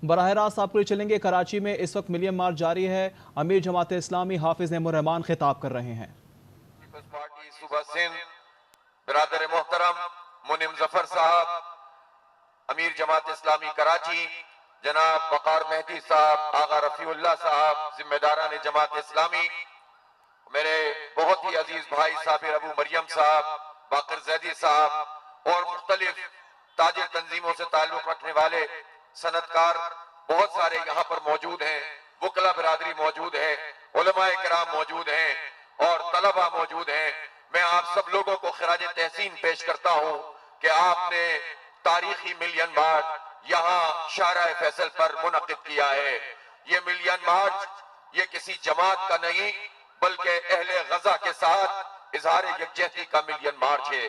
बराह रास्त आपको चलेंगे। कराची में इस वक्त मिलियन मार्च जारी है। अमीर जमात इस्लामी हाफिज नेमुर्रहमान खिताब कर रहे हैं। पार्टी सूबा सिंध बिरादर मोहतरम मुनिम जफर साहब, अमीर जमात इस्लामी कराची जनाब वकार मेहदी साहब, आगा रफीउल्लाह साहब, जिम्मेदारान जमात इस्लामी, मेरे बहुत ही अजीज भाई साबिर अबू मरियम साहब, बाकर जैदी साहब और मुख्तलिफ ताजिर तंजीमों से ताल्लुक रखने वाले सनतकार बहुत सारे यहाँ पर मौजूद हैं। वकला बिरादरी मौजूद है, उलमाए किराम मौजूद हैं और तलबा मौजूद हैं। मैं आप सब लोगों को खिराज तहसीन पेश करता हूँ कि आपने तारीखी मिलियन मार्च यहाँ शाहराह फैसल पर मुनक़िद किया है। ये मिलियन मार्च ये किसी जमात का नहीं बल्कि अहले गजा के साथ इजहार यकजहती का मिलियन मार्च है।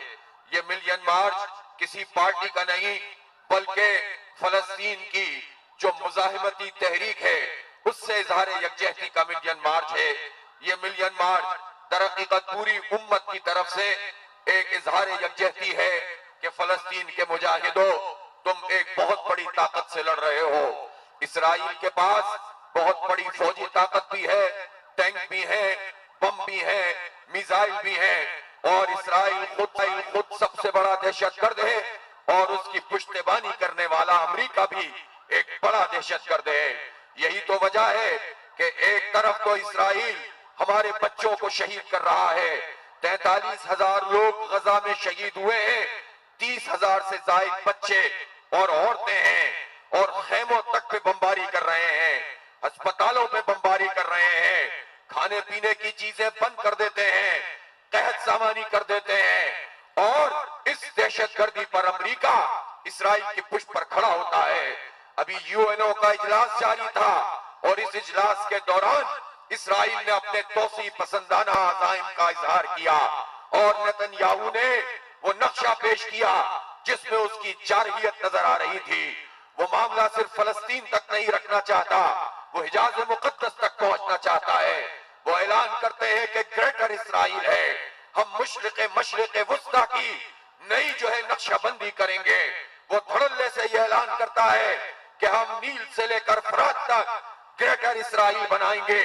ये मिलियन मार्च किसी पार्टी का नहीं बल्कि फलस्तीन की जो मुजाहिमती तहरीक है उससे इजहार यकजहती का मिलियन मार्च है। ये मिलियन मार्च दरहकीकत पूरी उम्मत की तरफ से एक इजहार यकजहती है कि फलस्तीन के मुजाहिदों, तुम एक बहुत बड़ी ताकत से लड़ रहे हो। इसराइल के पास बहुत बड़ी फौजी ताकत भी है, टैंक भी है, बम भी है, मिसाइल भी है और इसराइल खुद सबसे बड़ा दहशतगर्द है और उसकी पुश्तबानी करने वाला अमेरिका भी एक बड़ा दहशतगर्द है। यही तो वजह है कि एक तरफ तो इसराइल हमारे बच्चों को शहीद कर रहा है। 43,000 लोग गजा में शहीद हुए हैं, 30,000 से ज्यादा बच्चे और औरतें हैं और खेमों तक पे बमबारी कर रहे हैं, अस्पतालों पे बमबारी कर रहे हैं, खाने पीने की चीजें बंद कर देते हैं, कहत सामानी कर देते हैं और इस दहशतगर्दी पर अमेरिका इसराइल की पुष्ट पर खड़ा होता है। अभी यूएनओ का इजलास जारी था और इस इजलास के दौरान इसराइल ने अपने तोसी पसंदाना अज़ाइम का इजहार किया और नेतन्याहू ने वो नक्शा पेश किया जिसमें उसकी जारहियत नजर आ रही थी। वो मामला सिर्फ फलस्तीन तक नहीं रखना चाहता, वो हिजाज मुकद्दस तक पहुंचना चाहता है। वो ऐलान करते हैं कि ग्रेटर इसराइल है, हम मशरिक़ वुस्ता की नई जो है नक्शाबंदी करेंगे। वो धड़ल्ले से ये ऐलान करता है कि हम नील से लेकर फरात तक ग्रेटर इसराइल बनाएंगे।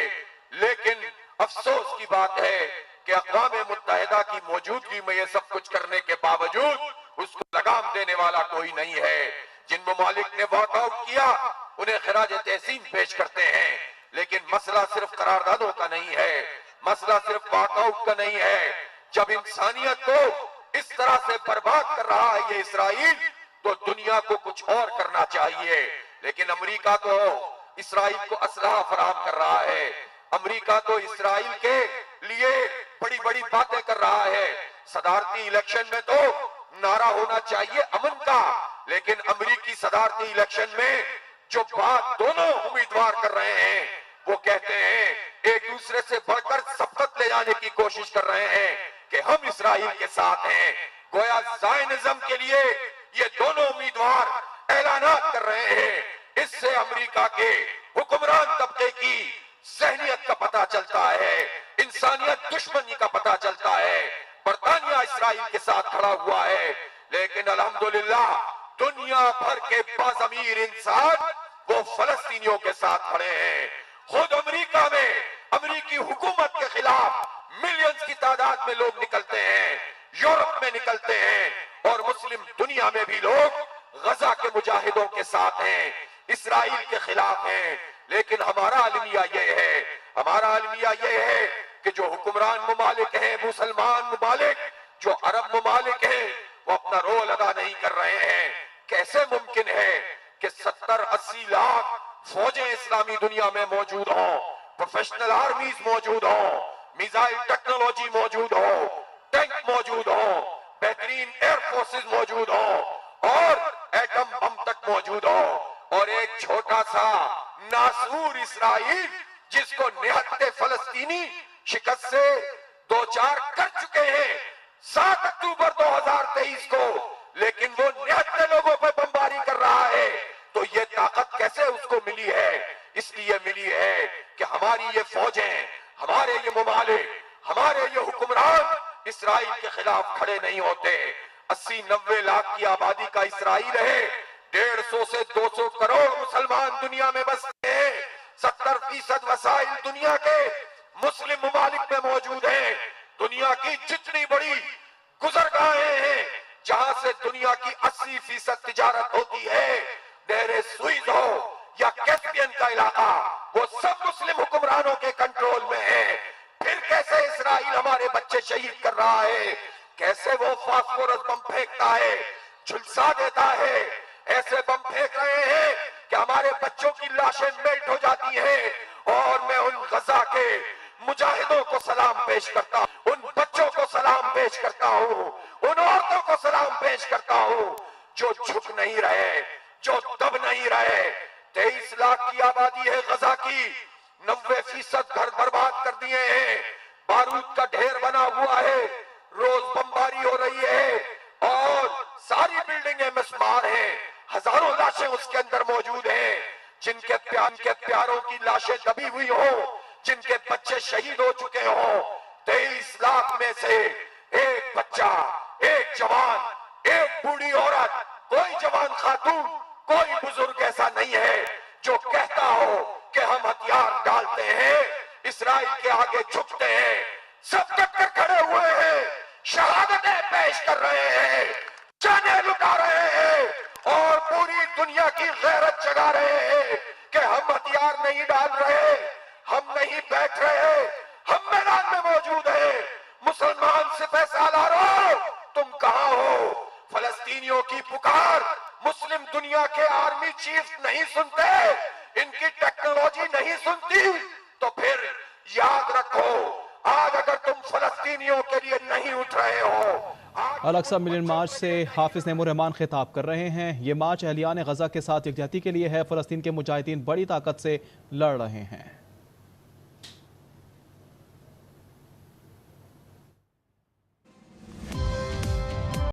लेकिन अफसोस की बात है कि अक़वाम मुत्तहिदा की मौजूदगी में ये सब कुछ करने के बावजूद उसको लगाम देने वाला कोई नहीं है। जिन ममालिक ने वॉकआउट किया उन्हें खिराज तहसीन पेश करते हैं, लेकिन मसला सिर्फ करारदादों का नहीं है, मसला सिर्फ वॉकआउट का नहीं है। जब इंसानियत को इस तरह से बर्बाद कर रहा है ये इसराइल, तो दुनिया को कुछ और करना चाहिए। लेकिन अमेरिका तो इसराइल को असलहा फराहम कर रहा है, अमेरिका तो इसराइल के लिए बड़ी बड़ी बातें कर रहा है। सदारती इलेक्शन में तो नारा होना चाहिए अमन का, लेकिन अमेरिकी सदारती इलेक्शन में जो बात दोनों उम्मीदवार कर रहे हैं वो कहते हैं, एक दूसरे से बढ़कर शपथ ले जाने की कोशिश कर रहे हैं कि हम इसराइल के साथ हैं। गोया ज़ायनिज़्म के लिए ये दोनों उम्मीदवार ऐलानात कर रहे हैं। इससे अमेरिका के हुक्मरान तबके की ज़हनियत का पता चलता है, इंसानियत दुश्मनी का पता चलता है। बरतानिया इसराइल के साथ खड़ा हुआ है, लेकिन अल्हम्दुलिल्लाह दुनिया भर के बाज़मीर इंसान वो फलस्तीनियों के साथ खड़े हैं। खुद अमेरिका में अमेरिकी हुकूमत के खिलाफ मिलियंस की तादाद में लोग निकलते हैं, यूरोप में निकलते हैं और मुस्लिम दुनिया में भी लोग गजा के मुजाहिदों के साथ हैं, इसराइल के खिलाफ हैं। लेकिन हमारा अलमिया ये है, हमारा अलमिया ये है कि जो हुक्मरान ममालिक हैं, मुसलमान ममालिक, जो अरब ममालिक हैं, वो अपना रोल अदा नहीं कर रहे हैं। कैसे मुमकिन है कि 70-80 लाख फौजें इस्लामी दुनिया में मौजूद हों, प्रोफेशनल आर्मीज मौजूद हों, मिसाइल टेक्नोलॉजी मौजूद हो, टैंक मौजूद हो, बेहतरीन एयर फोर्सेस मौजूद हो और एटम बम तक मौजूद हो, और एक छोटा सा नासूर इसराइल जिसको निहत्ते फलस्तीनी शिकस्त से 2-4 कर चुके हैं 7 अक्टूबर 2023 को, लेकिन वो निहत्ते लोगों पर बमबारी कर रहा है। तो ये ताकत कैसे उसको मिली है? इसलिए मिली है कि हमारी ये फौजें, हमारे ये ममालिक, हमारे ये हुक्मरान इसराइल के खिलाफ खड़े नहीं होते। 80-90 लाख की आबादी का इसराइल है, 150 से 200 करोड़ मुसलमान दुनिया में बसते हैं, 70% वसाइल दुनिया के मुस्लिम ममालिक में मौजूद हैं। दुनिया की जितनी बड़ी गुजरगाहें हैं जहां से दुनिया की 80% तिजारत होती है, देरे सुइज हो या कैस्पियन का इलाका, वो सब मुस्लिम हुक्मरानों के कंट्रोल में है। फिर कैसे इसराइल हमारे बच्चे शहीद कर रहा है, कैसे वो फास्फोरस बम फेंकता है, झुलसा देता है, ऐसे बम फेंक रहे हैं कि हमारे बच्चों की लाशें मेल्ट हो जाती हैं। और मैं उन गजा के मुजाहिदों को सलाम पेश करता हूं, उन बच्चों को सलाम पेश करता हूं, उन औरतों को सलाम पेश करता हूं जो झुक नहीं रहे, जो दब नहीं रहे। 23 लाख की आबादी है गजा की, 90% घर बर्बाद कर दिए हैं, बारूद का ढेर बना हुआ है, रोज बमबारी हो रही है और सारी बिल्डिंगें मिस्मार हैं, हजारों लाशें उसके अंदर मौजूद हैं। जिनके प्यारों की लाशें दबी हुई हो, जिनके बच्चे शहीद हो चुके हो, 23 लाख में से एक बच्चा, एक जवान, एक बूढ़ी औरत, कोई जवान खातून, कोई बुजुर्ग ऐसा नहीं है जो कहता हो कि हम हथियार डालते हैं, इसराइल के आगे झुकते हैं। सब टक्कर खड़े हुए हैं, शहादतें पेश कर रहे हैं, जाने लुटा रहे हैं और पूरी दुनिया की गैरत जगा रहे हैं कि हम हथियार नहीं डाल रहे, हम नहीं बैठ रहे, हम मैदान में मौजूद हैं। मुसलमान सिपह सालारों, तुम कहां हो? फलस्तीनियों की पुकार मुस्लिम दुनिया के आर्मी चीफ नहीं सुनते, इनकी टेक्नोलॉजी नहीं सुनती, तो फिर याद रखो, आज अगर तुम फलस्तीनियों के लिए नहीं उठ रहे हो। अल-अक्सा मिलियन मार्च से हाफिज नईमुर रहमान खिताब कर रहे हैं। ये मार्च अहलियान गजा के साथ यकजहती के लिए है। फलस्तीन के मुजाहिदीन बड़ी ताकत से लड़ रहे हैं।